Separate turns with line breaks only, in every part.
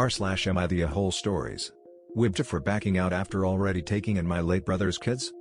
Am I the a-hole stories? Whipped for backing out after already taking in my late brother's kids?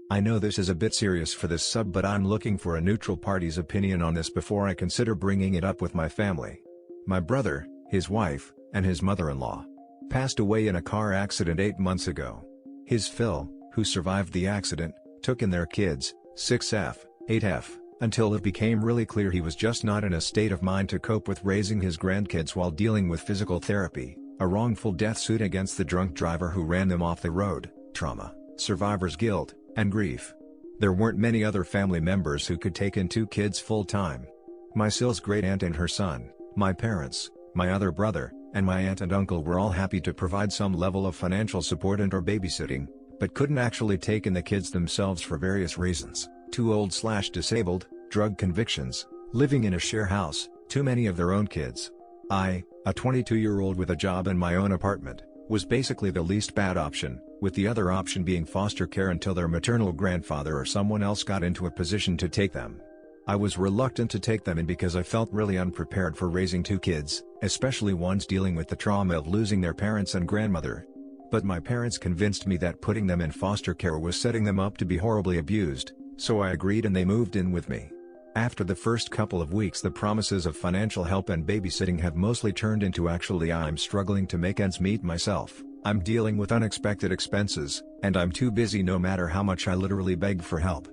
I know this is a bit serious for this sub, but I'm looking for a neutral party's opinion on this before I consider bringing it up with my family. My brother, his wife, and his mother-in-law passed away in a car accident 8 months ago. His Phil, who survived the accident, took in their kids, 6F, 8F, until it became really clear he was just not in a state of mind to cope with raising his grandkids while dealing with physical therapy, a wrongful death suit against the drunk driver who ran them off the road, trauma, survivor's guilt, and grief. There weren't many other family members who could take in 2 kids full-time. My Sil's great aunt and her son, my parents, my other brother, and my aunt and uncle were all happy to provide some level of financial support and/or babysitting, but couldn't actually take in the kids themselves for various reasons: too old/disabled, drug convictions, living in a share house, too many of their own kids. I, a 22-year-old with a job and my own apartment, was basically the least bad option, with the other option being foster care until their maternal grandfather or someone else got into a position to take them. I was reluctant to take them in because I felt really unprepared for raising 2 kids, especially ones dealing with the trauma of losing their parents and grandmother. But my parents convinced me that putting them in foster care was setting them up to be horribly abused, so I agreed and they moved in with me. After the first couple of weeks, the promises of financial help and babysitting have mostly turned into actually I'm struggling to make ends meet myself, I'm dealing with unexpected expenses, and I'm too busy no matter how much I literally beg for help.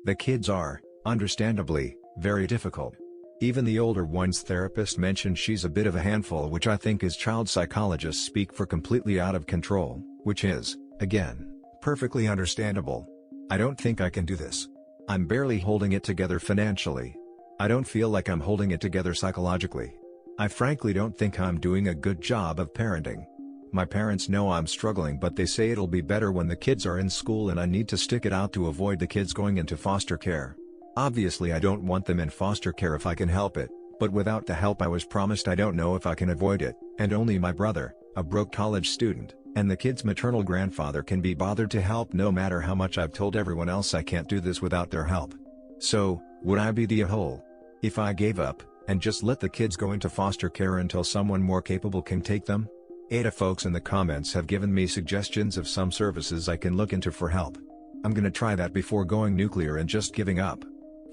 The kids are, understandably, very difficult. Even the older one's therapist mentioned she's a bit of a handful, which I think is child psychologists speak for completely out of control, which is, again, perfectly understandable. I don't think I can do this. I'm barely holding it together financially. I don't feel like I'm holding it together psychologically. I frankly don't think I'm doing a good job of parenting. My parents know I'm struggling, but they say it'll be better when the kids are in school and I need to stick it out to avoid the kids going into foster care. Obviously I don't want them in foster care if I can help it, but without the help I was promised I don't know if I can avoid it, and only my brother, a broke college student, and the kid's maternal grandfather can be bothered to help, no matter how much I've told everyone else I can't do this without their help. So, would I be the a-hole if I gave up, and just let the kids go into foster care until someone more capable can take them? AITA folks in the comments have given me suggestions of some services I can look into for help. I'm gonna try that before going nuclear and just giving up.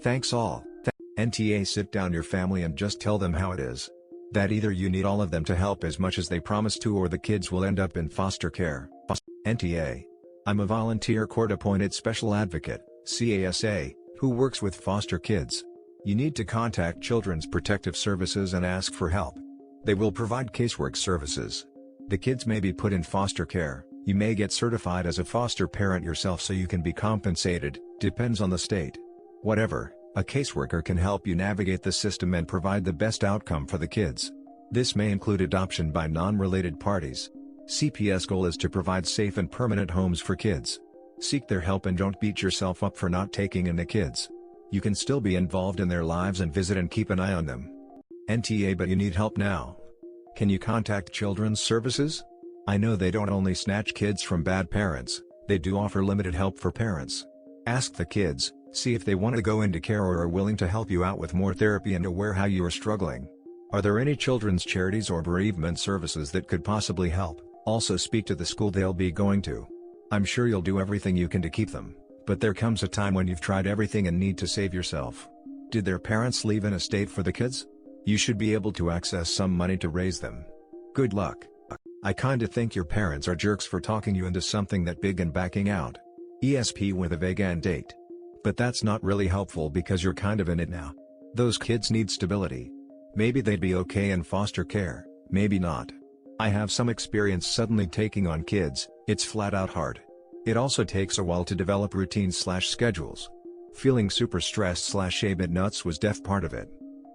Thanks all. NTA, sit down your family and just tell them how it is. That either you need all of them to help as much as they promised to, or the kids will end up in foster care. NTA. I'm a volunteer court-appointed special advocate, CASA, who works with foster kids. You need to contact Children's Protective Services and ask for help. They will provide casework services. The kids may be put in foster care, you may get certified as a foster parent yourself so you can be compensated, depends on the state. Whatever, a caseworker can help you navigate the system and provide the best outcome for the kids. This may include adoption by non-related parties. CPS goal is to provide safe and permanent homes for kids. Seek their help and don't beat yourself up for not taking in the kids. You can still be involved in their lives and visit and keep an eye on them. NTA, but you need help now. Can you contact Children's Services? I know they don't only snatch kids from bad parents, they do offer limited help for parents. Ask the kids, see if they want to go into care or are willing to help you out with more therapy and aware how you are struggling. Are there any children's charities or bereavement services that could possibly help? Also speak to the school they'll be going to. I'm sure you'll do everything you can to keep them, but there comes a time when you've tried everything and need to save yourself. Did their parents leave an estate for the kids? You should be able to access some money to raise them. Good luck. I kinda think your parents are jerks for talking you into something that big and backing out. ESP with a vague end date. But that's not really helpful because you're kind of in it now. Those kids need stability. Maybe they'd be okay in foster care, maybe not. I have some experience suddenly taking on kids, it's flat out hard. It also takes a while to develop routines/schedules. Feeling super stressed/a bit nuts was def part of it.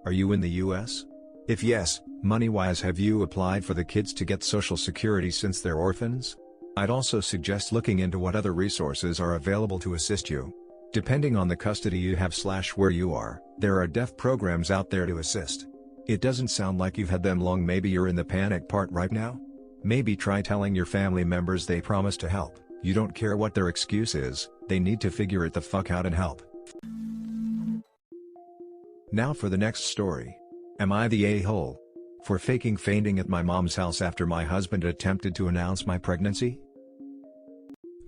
Are you in the US? If yes, money-wise, have you applied for the kids to get Social Security since they're orphans? I'd also suggest looking into what other resources are available to assist you. Depending on the custody you have/where you are, there are def programs out there to assist. It doesn't sound like you've had them long. Maybe you're in the panic part right now? Maybe try telling your family members they promise to help. You don't care what their excuse is, they need to figure it the fuck out and help. Now for the next story. Am I the a-hole? For faking fainting at my mom's house after my husband attempted to announce my pregnancy?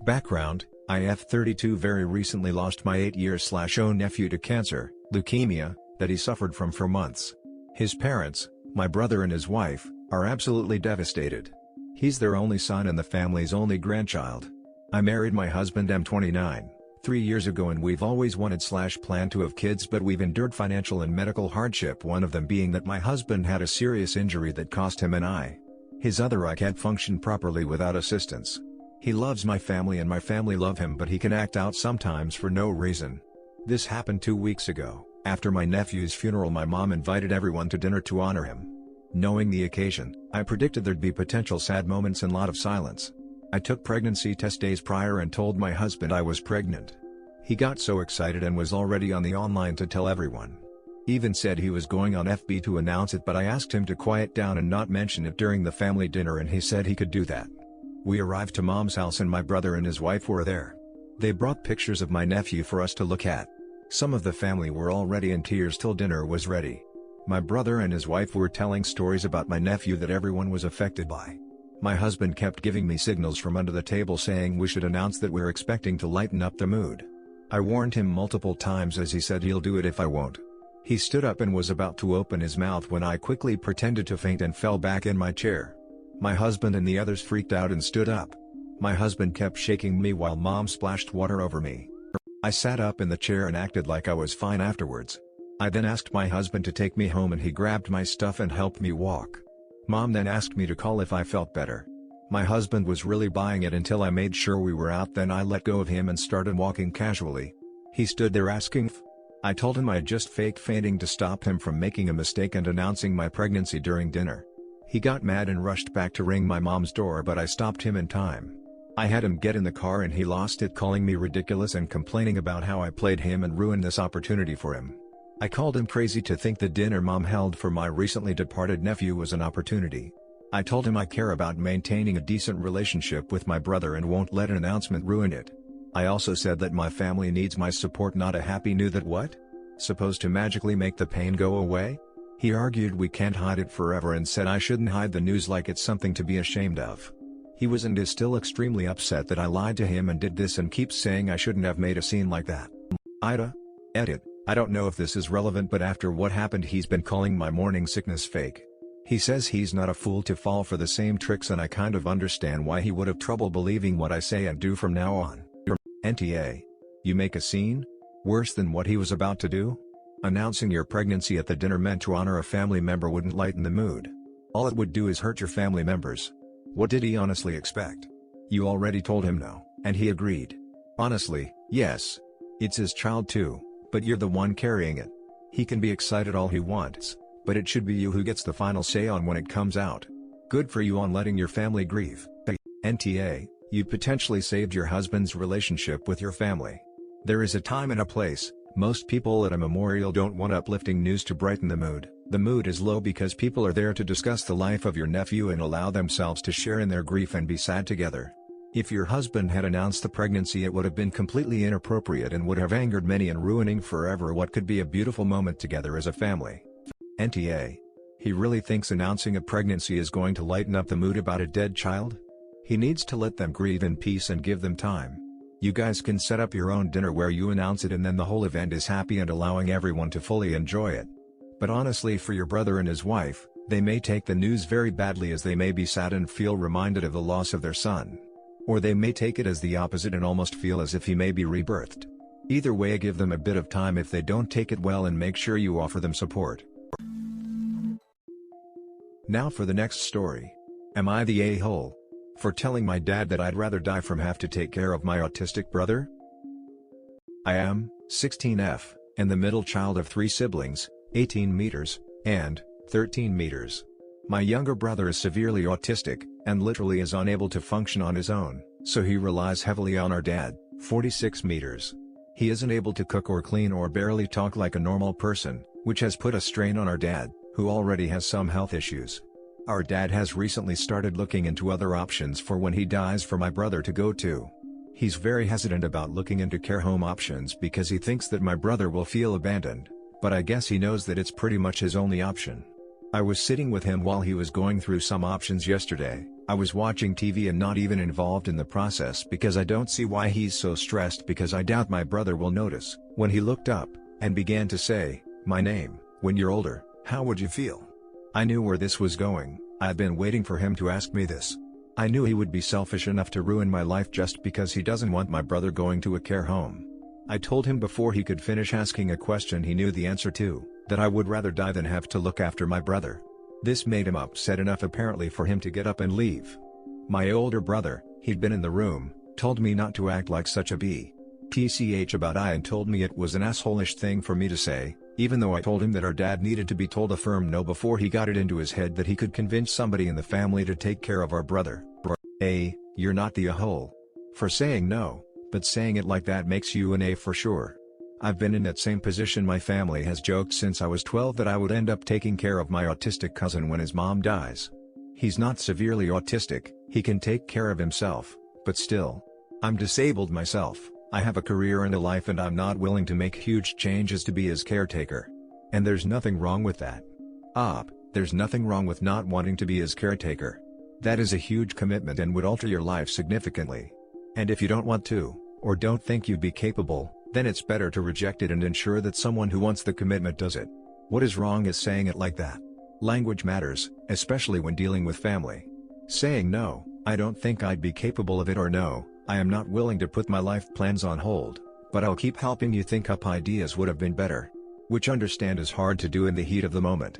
Background: I have 32 very recently lost my 8-year-old nephew to cancer, leukemia, that he suffered from for months. His parents, my brother and his wife, are absolutely devastated. He's their only son and the family's only grandchild. I married my husband M29, 3 years ago, and we've always wanted/planned to have kids, but we've endured financial and medical hardship, one of them being that my husband had a serious injury that cost him an eye. His other eye can't function properly without assistance. He loves my family and my family love him, but he can act out sometimes for no reason. This happened 2 weeks ago. After my nephew's funeral, my mom invited everyone to dinner to honor him. Knowing the occasion, I predicted there'd be potential sad moments and lot of silence. I took pregnancy test days prior and told my husband I was pregnant. He got so excited and was already on the online to tell everyone. Even said he was going on FB to announce it, but I asked him to quiet down and not mention it during the family dinner, and he said he could do that. We arrived to mom's house and my brother and his wife were there. They brought pictures of my nephew for us to look at. Some of the family were already in tears till dinner was ready. My brother and his wife were telling stories about my nephew that everyone was affected by. My husband kept giving me signals from under the table saying we should announce that we're expecting to lighten up the mood. I warned him multiple times, as he said he'll do it if I won't. He stood up and was about to open his mouth when I quickly pretended to faint and fell back in my chair. My husband and the others freaked out and stood up. My husband kept shaking me while Mom splashed water over me. I sat up in the chair and acted like I was fine afterwards. I then asked my husband to take me home and he grabbed my stuff and helped me walk. Mom then asked me to call if I felt better. My husband was really buying it until I made sure we were out, then I let go of him and started walking casually. He stood there asking if I told him I had just faked fainting to stop him from making a mistake and announcing my pregnancy during dinner. He got mad and rushed back to ring my mom's door, but I stopped him in time. I had him get in the car and he lost it, calling me ridiculous and complaining about how I played him and ruined this opportunity for him. I called him crazy to think the dinner Mom held for my recently departed nephew was an opportunity. I told him I care about maintaining a decent relationship with my brother and won't let an announcement ruin it. I also said that my family needs my support, not a happy new that what? Supposed to magically make the pain go away? He argued we can't hide it forever and said I shouldn't hide the news like it's something to be ashamed of. He was and is still extremely upset that I lied to him and did this and keeps saying I shouldn't have made a scene like that. AITA. Edit. I don't know if this is relevant, but after what happened he's been calling my morning sickness fake. He says he's not a fool to fall for the same tricks, and I kind of understand why he would have trouble believing what I say and do from now on. NTA. You make a scene? Worse than what he was about to do? Announcing your pregnancy at the dinner meant to honor a family member wouldn't lighten the mood. All it would do is hurt your family members. What did he honestly expect? You already told him no, and he agreed. Honestly, yes. It's his child too, but you're the one carrying it. He can be excited all he wants, but it should be you who gets the final say on when it comes out. Good for you on letting your family grieve. NTA, you potentially saved your husband's relationship with your family. There is a time and a place. Most people at a memorial don't want uplifting news to brighten the mood. The mood is low because people are there to discuss the life of your nephew and allow themselves to share in their grief and be sad together. If your husband had announced the pregnancy, it would have been completely inappropriate and would have angered many and ruining forever what could be a beautiful moment together as a family. NTA. He really thinks announcing a pregnancy is going to lighten up the mood about a dead child? He needs to let them grieve in peace and give them time. You guys can set up your own dinner where you announce it and then the whole event is happy and allowing everyone to fully enjoy it. But honestly, for your brother and his wife, they may take the news very badly, as they may be sad and feel reminded of the loss of their son. Or they may take it as the opposite and almost feel as if he may be rebirthed. Either way, give them a bit of time if they don't take it well and make sure you offer them support. Now for the next story. Am I the a-hole for telling my dad that I'd rather die from have to take care of my autistic brother? I am 16F, and the middle child of 3 siblings, 18 meters, and 13 meters. My younger brother is severely autistic, and literally is unable to function on his own, so he relies heavily on our dad, 46 meters. He isn't able to cook or clean or barely talk like a normal person, which has put a strain on our dad, who already has some health issues. Our dad has recently started looking into other options for when he dies for my brother to go to. He's very hesitant about looking into care home options because he thinks that my brother will feel abandoned, but I guess he knows that it's pretty much his only option. I was sitting with him while he was going through some options yesterday. I was watching TV and not even involved in the process because I don't see why he's so stressed, because I doubt my brother will notice. When he looked up and began to say my name, "When you're older, how would you feel?" I knew where this was going. I've been waiting for him to ask me this. I knew he would be selfish enough to ruin my life just because he doesn't want my brother going to a care home. I told him before he could finish asking a question he knew the answer to, that I would rather die than have to look after my brother. This made him upset enough apparently for him to get up and leave. My older brother, he'd been in the room, told me not to act like such a bitch about I and told me it was an asshole-ish thing for me to say, even though I told him that our dad needed to be told a firm no before he got it into his head that he could convince somebody in the family to take care of our brother. You're not the a-hole for saying no, but saying it like that makes you an A for sure. I've been in that same position. My family has joked since I was 12 that I would end up taking care of my autistic cousin when his mom dies. He's not severely autistic, he can take care of himself, but still. I'm disabled myself, I have a career and a life, and I'm not willing to make huge changes to be his caretaker. And there's nothing wrong with that. There's nothing wrong with not wanting to be his caretaker. That is a huge commitment and would alter your life significantly. And if you don't want to, or don't think you'd be capable, then it's better to reject it and ensure that someone who wants the commitment does it. What is wrong is saying it like that. Language matters, especially when dealing with family. Saying no, I don't think I'd be capable of it, or no, I am not willing to put my life plans on hold, but I'll keep helping you think up ideas would have been better. Which understand is hard to do in the heat of the moment.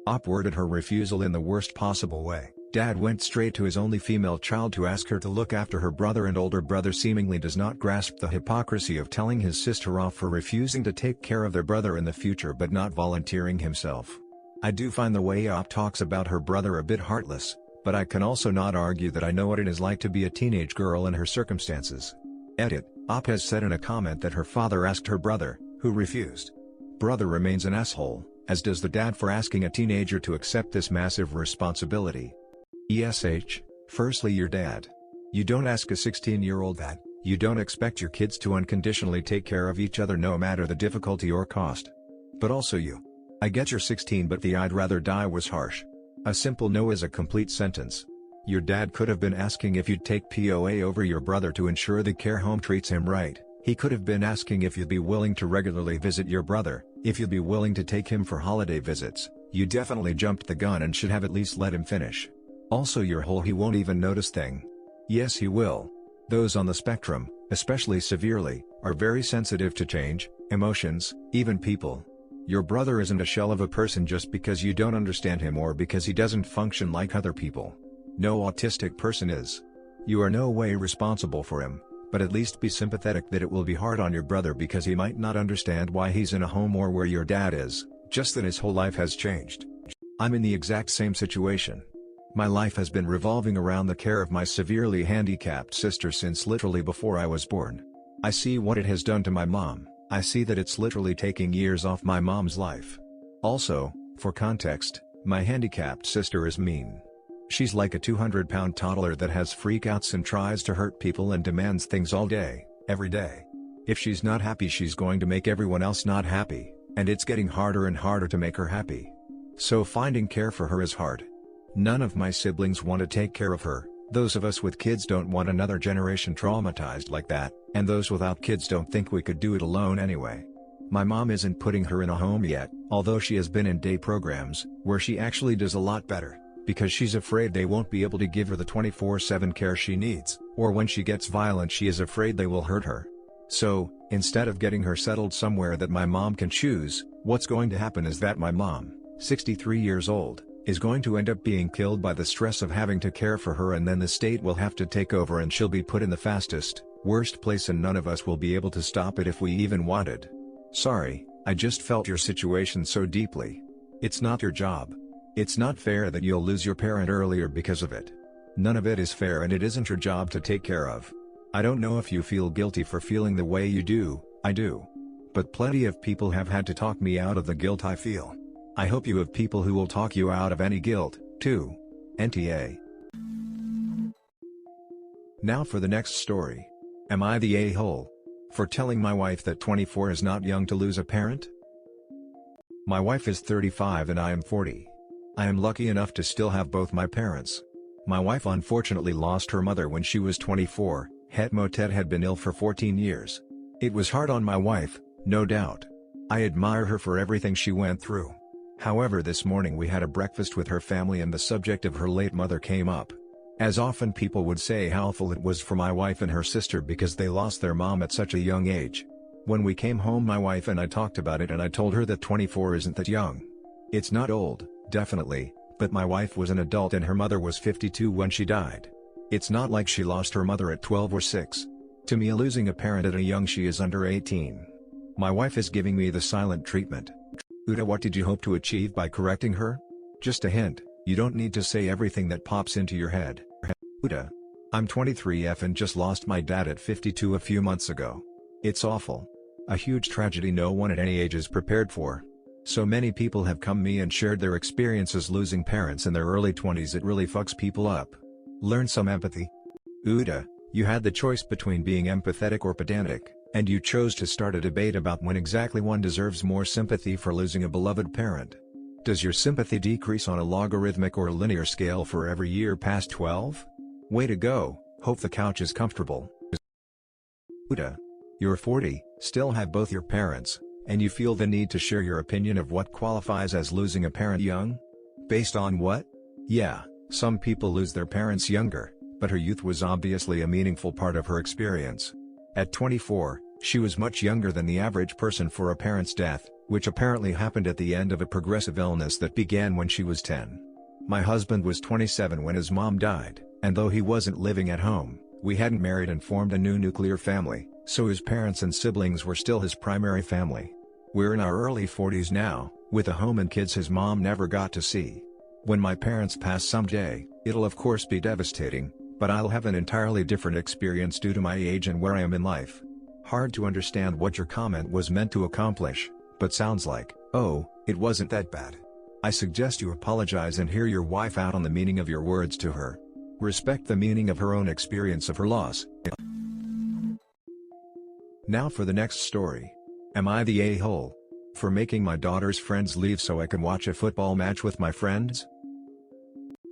Op worded her refusal in the worst possible way. Dad went straight to his only female child to ask her to look after her brother, and older brother seemingly does not grasp the hypocrisy of telling his sister off for refusing to take care of their brother in the future but not volunteering himself. I do find the way Op talks about her brother a bit heartless, but I can also not argue that I know what it is like to be a teenage girl in her circumstances. Edit, Op has said in a comment that her father asked her brother, who refused. Brother remains an asshole, as does the dad for asking a teenager to accept this massive responsibility. Firstly, your dad. You don't ask a 16-year-old that. You don't expect your kids to unconditionally take care of each other no matter the difficulty or cost. But also you. I get you're 16, but the "I'd rather die" was harsh. A simple no is a complete sentence. Your dad could have been asking if you'd take POA over your brother to ensure the care home treats him right. He could have been asking if you'd be willing to regularly visit your brother, if you'd be willing to take him for holiday visits. You definitely jumped the gun and should have at least let him finish. Also, your whole "he won't even notice" thing. Yes, he will. Those on the spectrum, especially severely, are very sensitive to change, emotions, even people. Your brother isn't a shell of a person just because you don't understand him or because he doesn't function like other people. No autistic person is. You are no way responsible for him, but at least be sympathetic that it will be hard on your brother because he might not understand why he's in a home or where your dad is, just that his whole life has changed. I'm in the exact same situation. My life has been revolving around the care of my severely handicapped sister since literally before I was born. I see what it has done to my mom. I see that it's literally taking years off my mom's life. Also, for context, my handicapped sister is mean. She's like a 200-pound toddler that has freakouts and tries to hurt people and demands things all day, every day. If she's not happy, she's going to make everyone else not happy, and it's getting harder and harder to make her happy. So finding care for her is hard. None of my siblings want to take care of her. Those of us with kids don't want another generation traumatized like that, and those without kids don't think we could do it alone anyway. My mom isn't putting her in a home yet, although she has been in day programs, where she actually does a lot better, because she's afraid they won't be able to give her the 24/7 care she needs, or when she gets violent she is afraid they will hurt her. So, instead of getting her settled somewhere that my mom can choose, what's going to happen is that my mom, 63 years old, is going to end up being killed by the stress of having to care for her, and then the state will have to take over and she'll be put in the fastest, worst place, and none of us will be able to stop it if we even wanted. Sorry, I just felt your situation so deeply. It's not your job. It's not fair that you'll lose your parent earlier because of it. None of it is fair, and it isn't your job to take care of. I don't know if you feel guilty for feeling the way you do. I do. But plenty of people have had to talk me out of the guilt I feel. I hope you have people who will talk you out of any guilt, too. NTA. Now for the next story. Am I the a-hole for telling my wife that 24 is not young to lose a parent? My wife is 35 and I am 40. I am lucky enough to still have both my parents. My wife unfortunately lost her mother when she was 24, Ted had been ill for 14 years. It was hard on my wife, no doubt. I admire her for everything she went through. However, this morning we had a breakfast with her family and the subject of her late mother came up. As often people would say how awful it was for my wife and her sister because they lost their mom at such a young age. When we came home my wife and I talked about it and I told her that 24 isn't that young. It's not old, definitely, but my wife was an adult and her mother was 52 when she died. It's not like she lost her mother at 12 or 6. To me, losing a parent at a young she is under 18. My wife is giving me the silent treatment. Uta, what did you hope to achieve by correcting her? Just a hint, you don't need to say everything that pops into your head. Uta. I'm 23F and just lost my dad at 52 a few months ago. It's awful. A huge tragedy no one at any age is prepared for. So many people have come me and shared their experiences losing parents in their early 20s. It really fucks people up. Learn some empathy. Uta, you had the choice between being empathetic or pedantic, and you chose to start a debate about when exactly one deserves more sympathy for losing a beloved parent. Does your sympathy decrease on a logarithmic or linear scale for every year past 12? Way to go, hope the couch is comfortable. Uta, you're 40, still have both your parents, and you feel the need to share your opinion of what qualifies as losing a parent young? Based on what? Yeah, some people lose their parents younger, but her youth was obviously a meaningful part of her experience. At 24, she was much younger than the average person for a parent's death, which apparently happened at the end of a progressive illness that began when she was 10. My husband was 27 when his mom died, and though he wasn't living at home, we hadn't married and formed a new nuclear family, so his parents and siblings were still his primary family. We're in our early 40s now, with a home and kids his mom never got to see. When my parents pass someday, it'll of course be devastating, but I'll have an entirely different experience due to my age and where I am in life. Hard to understand what your comment was meant to accomplish, but sounds like, oh, it wasn't that bad. I suggest you apologize and hear your wife out on the meaning of your words to her. Respect the meaning of her own experience of her loss. Now for the next story. Am I the a-hole for making my daughter's friends leave so I can watch a football match with my friends?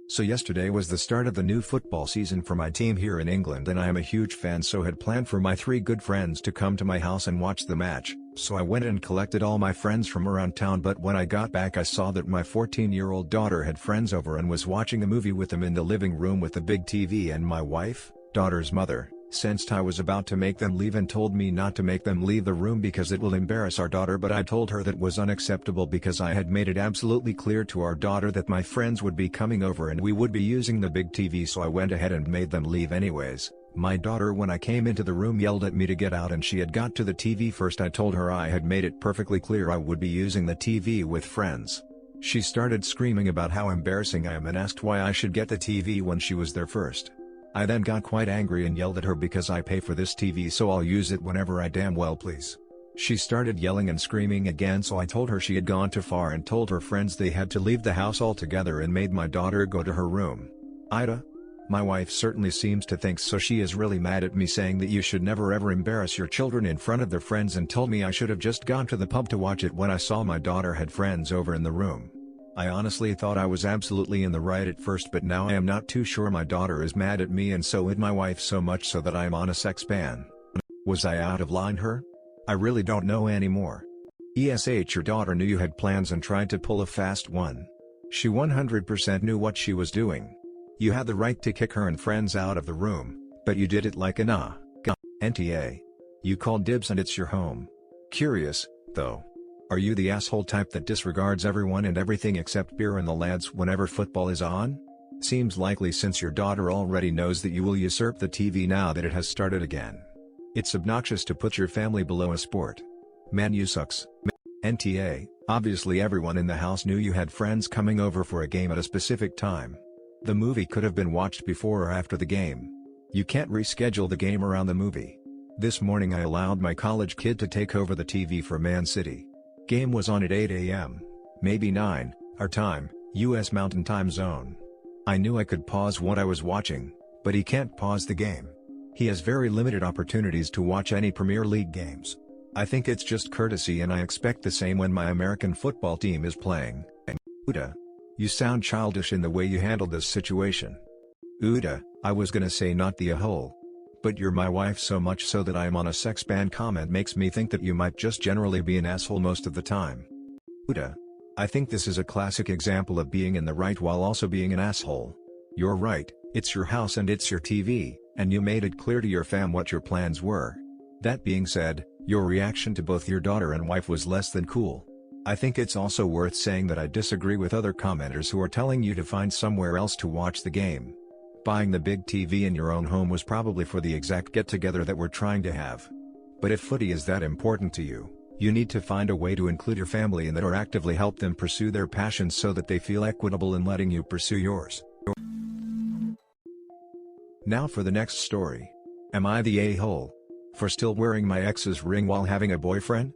So yesterday was the start of the new football season for my team here in England and I am a huge fan, so had planned for my 3 good friends to come to my house and watch the match, so I went and collected all my friends from around town, but when I got back I saw that my 14-year-old daughter had friends over and was watching a movie with them in the living room with the big TV, and my wife, daughter's mother, sensed I was about to make them leave and told me not to make them leave the room because it will embarrass our daughter, but I told her that was unacceptable because I had made it absolutely clear to our daughter that my friends would be coming over and we would be using the big TV, so I went ahead and made them leave anyways. My daughter, when I came into the room, yelled at me to get out and she had got to the TV first. I told her I had made it perfectly clear I would be using the TV with friends. She started screaming about how embarrassing I am and asked why I should get the TV when she was there first. I then got quite angry and yelled at her because I pay for this TV, so I'll use it whenever I damn well please. She started yelling and screaming again, so I told her she had gone too far and told her friends they had to leave the house altogether and made my daughter go to her room. AITA? My wife certainly seems to think so. She is really mad at me, saying that you should never ever embarrass your children in front of their friends, and told me I should have just gone to the pub to watch it when I saw my daughter had friends over in the room. I honestly thought I was absolutely in the right at first, but now I am not too sure. My daughter is mad at me and so is my wife, so much so that I am on a sex ban. Was I out of line her? I really don't know anymore. ESH, your daughter knew you had plans and tried to pull a fast one. She 100% knew what she was doing. You had the right to kick her and friends out of the room, but you did it like an NTA. You called dibs and it's your home. Curious, though. Are you the asshole type that disregards everyone and everything except beer and the lads whenever football is on? Seems likely, since your daughter already knows that you will usurp the TV now that it has started again. It's obnoxious to put your family below a sport. Man, you sucks. NTA, obviously everyone in the house knew you had friends coming over for a game at a specific time. The movie could have been watched before or after the game. You can't reschedule the game around the movie. This morning I allowed my college kid to take over the TV for Man City. Game was on at 8 a.m., maybe 9, our time, US Mountain Time Zone. I knew I could pause what I was watching, but he can't pause the game. He has very limited opportunities to watch any Premier League games. I think it's just courtesy and I expect the same when my American football team is playing. Uda. You sound childish in the way you handled this situation. Uda, I was gonna say not the a-hole. But you're my wife, so much so that I am on a sex ban comment makes me think that you might just generally be an asshole most of the time. Uda. I think this is a classic example of being in the right while also being an asshole. You're right, it's your house and it's your TV, and you made it clear to your fam what your plans were. That being said, your reaction to both your daughter and wife was less than cool. I think it's also worth saying that I disagree with other commenters who are telling you to find somewhere else to watch the game. Buying the big TV in your own home was probably for the exact get-together that we're trying to have. But if footy is that important to you, you need to find a way to include your family in that or actively help them pursue their passions so that they feel equitable in letting you pursue yours. Now for the next story. Am I the a-hole for still wearing my ex's ring while having a boyfriend?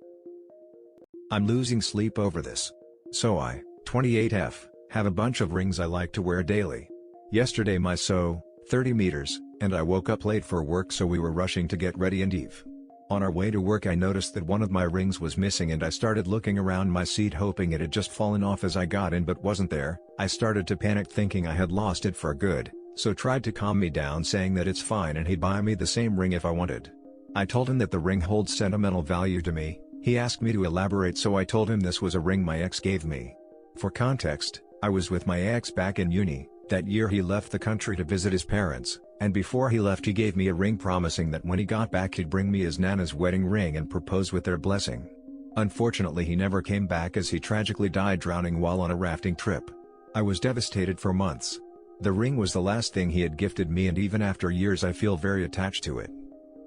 I'm losing sleep over this. So I, 28F, have a bunch of rings I like to wear daily. Yesterday my 30 meters, and I woke up late for work, so we were rushing to get ready and Eve. On our way to work I noticed that one of my rings was missing and I started looking around my seat hoping it had just fallen off as I got in, but wasn't there. I started to panic thinking I had lost it for good, so tried to calm me down saying that it's fine and he'd buy me the same ring if I wanted. I told him that the ring holds sentimental value to me. He asked me to elaborate, so I told him this was a ring my ex gave me. For context, I was with my ex back in uni. That year he left the country to visit his parents, and before he left he gave me a ring promising that when he got back he'd bring me his nana's wedding ring and propose with their blessing. Unfortunately he never came back as he tragically died drowning while on a rafting trip. I was devastated for months. The ring was the last thing he had gifted me, and even after years I feel very attached to it.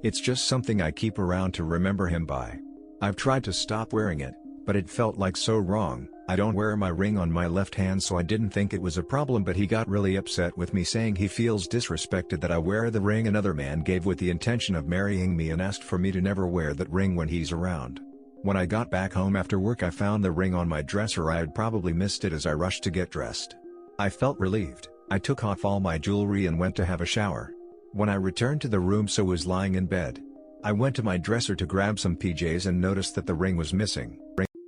It's just something I keep around to remember him by. I've tried to stop wearing it, but it felt like so wrong. I don't wear my ring on my left hand, so I didn't think it was a problem, but he got really upset with me saying he feels disrespected that I wear the ring another man gave with the intention of marrying me and asked for me to never wear that ring when he's around. When I got back home after work I found the ring on my dresser. I had probably missed it as I rushed to get dressed. I felt relieved. I took off all my jewelry and went to have a shower. When I returned to the room, so was lying in bed. I went to my dresser to grab some PJs and noticed that the ring was missing.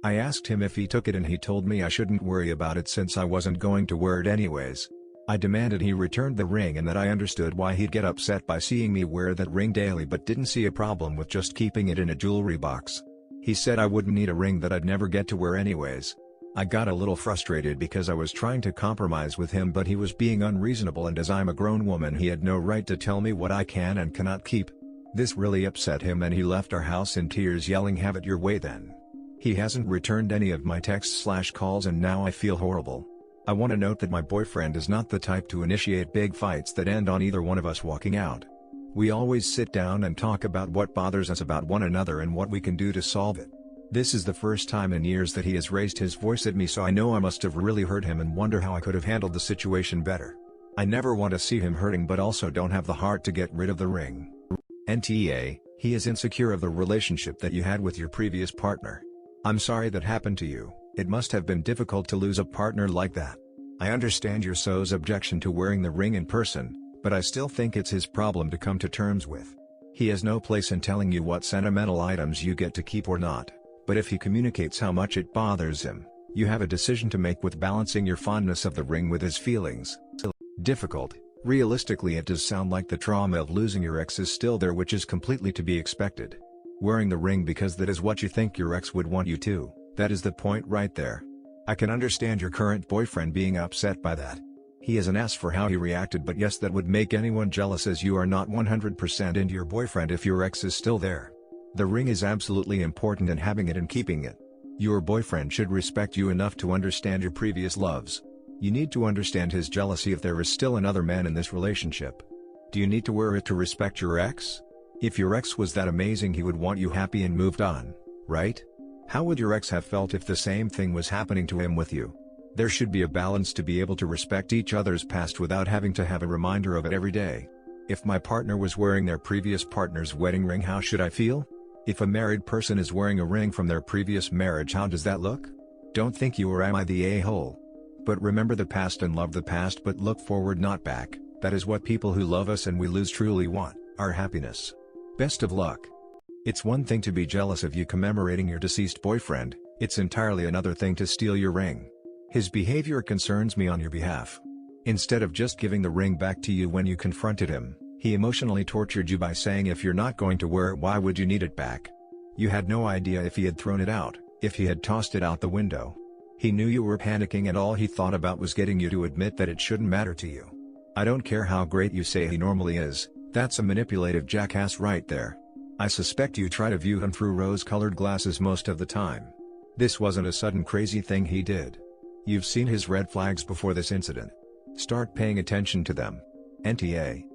I asked him if he took it and he told me I shouldn't worry about it since I wasn't going to wear it anyways. I demanded he returned the ring and that I understood why he'd get upset by seeing me wear that ring daily but didn't see a problem with just keeping it in a jewelry box. He said I wouldn't need a ring that I'd never get to wear anyways. I got a little frustrated because I was trying to compromise with him, but he was being unreasonable, and as I'm a grown woman he had no right to tell me what I can and cannot keep. This really upset him and he left our house in tears yelling, "Have it your way then." He hasn't returned any of my texts/calls and now I feel horrible. I want to note that my boyfriend is not the type to initiate big fights that end on either one of us walking out. We always sit down and talk about what bothers us about one another and what we can do to solve it. This is the first time in years that he has raised his voice at me, so I know I must have really hurt him and wonder how I could have handled the situation better. I never want to see him hurting but also don't have the heart to get rid of the ring. NTA, he is insecure of the relationship that you had with your previous partner. I'm sorry that happened to you. It must have been difficult to lose a partner like that. I understand your so's objection to wearing the ring in person, but I still think it's his problem to come to terms with. He has no place in telling you what sentimental items you get to keep or not, but if he communicates how much it bothers him, you have a decision to make with balancing your fondness of the ring with his feelings. Difficult. Realistically, it does sound like the trauma of losing your ex is still there, which is completely to be expected. Wearing the ring because that is what you think your ex would want you to, that is the point right there. I can understand your current boyfriend being upset by that. He is an ass for how he reacted, but yes, that would make anyone jealous, as you are not 100% into your boyfriend if your ex is still there. The ring is absolutely important, and having it and keeping it. Your boyfriend should respect you enough to understand your previous loves. You need to understand his jealousy if there is still another man in this relationship. Do you need to wear it to respect your ex? If your ex was that amazing, he would want you happy and moved on, right? How would your ex have felt if the same thing was happening to him with you? There should be a balance to be able to respect each other's past without having to have a reminder of it every day. If my partner was wearing their previous partner's wedding ring, how should I feel? If a married person is wearing a ring from their previous marriage, how does that look? Don't think you or am I the a-hole. But remember the past and love the past, but look forward, not back. That is what people who love us and we lose truly want, our happiness. Best of luck. It's one thing to be jealous of you commemorating your deceased boyfriend, it's entirely another thing to steal your ring. His behavior concerns me on your behalf. Instead of just giving the ring back to you when you confronted him, he emotionally tortured you by saying if you're not going to wear it, why would you need it back? You had no idea if he had thrown it out, if he had tossed it out the window. He knew you were panicking and all he thought about was getting you to admit that it shouldn't matter to you. I don't care how great you say he normally is, that's a manipulative jackass right there. I suspect you try to view him through rose-colored glasses most of the time. This wasn't a sudden crazy thing he did. You've seen his red flags before this incident. Start paying attention to them. NTA